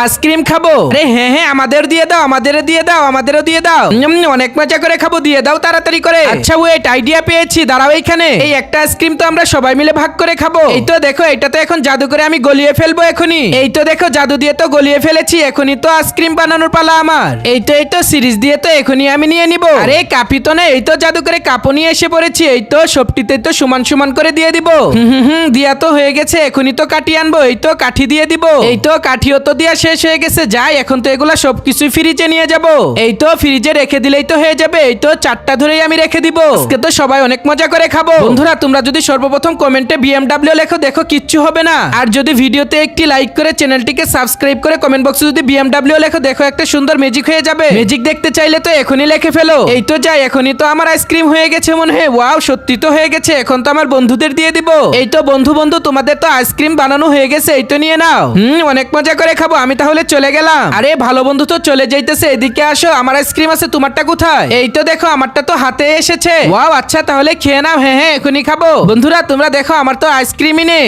Ice cream খাবো? আরে হ্যাঁ হ্যাঁ, আমাদের দিয়ে দাও, আমাদেরও দিয়ে দাও, আমাদেরও দিয়ে দাও। অনেক মজা করে খাবো, দিয়ে দাও তাড়াতাড়ি করে। আচ্ছা ওয়েট, আইডিয়া পেয়েছি, দাঁড়াও এইখানে। এই একটা আইসক্রিম তো আমরা সবাই মিলে ভাগ করে খাবো। এই তো দেখো, এটা তো এখন জাদু করে আমি গলিয়ে ফেলবো এখনই। এই তো দেখো, জাদু দিয়ে তো গলিয়ে ফেলেছি, এখনই তো আইসক্রিম বানানোর পালা আমার। এই তো সিরিজ দিয়ে তো এখনই আমি নিয়ে নিব। আরে কাপি তো না, এই তো জাদু করে কাপও নিয়ে এসে পড়েছি। এই তো সবটিতে তো সমান সমান করে দিয়ে দিব। দিয়া তো হয়ে গেছে, এখনই তো কাঠি আনবো। এই তো কাঠি দিয়ে দিব। এই তো কাঠিও তো দিয়া শেষ হয়ে গেছে। যাই, এখন তো এগুলা সবকিছুই ফ্রিজে নিয়ে যাব। এই তো ফ্রিজে রেখে দিলেই তো হয়ে যাবে। এই তো 4টা ধরেই আমি রেখে দিব। আজকে তো সবাই অনেক মজা করে খাবো। বন্ধুরা, তোমরা যদি সর্বপ্রথম কমেন্টে বিএমডব্লিউ লেখো, দেখো কিচ্ছু হবে না। আর যদি ভিডিওতে একটি লাইক করে চ্যানেলটিকে সাবস্ক্রাইব করে কমেন্ট বক্সে যদি বিএমডব্লিউ লেখো, দেখো একটা সুন্দর ম্যাজিক হয়ে যাবে। ম্যাজিক দেখতে চাইলে তো এখনই লিখে ফেলো। এই তো যাই, এখনই তো আমার আইসক্রিম হয়ে গেছে মনে হয়। ওয়াও, সত্যি তো হয়ে গেছে। এখন তো আমার বন্ধুদের দিয়ে দিব। এই তো বন্ধু তোমাদের তো আইসক্রিম বানানো হয়ে গেছে। এই তো নিয়ে নাও। অনেক মজা করে খাবো। আমি তাহলে চলে গেলাম। আরে ভালো বন্ধু তো চলে যাইতেছে, এদিকে আসো। আমার আইসক্রিম আছে, তোমারটা কোথায়? এই তো দেখো, আমারটা তো হাতে এসেছে। ওয়াও, আচ্ছা তাহলে খেয়ে নাও। হ্যাঁ হ্যাঁ, এখনই খাবো। বন্ধুরা তোমরা দেখো, আমার তো আইসক্রিমই নেই।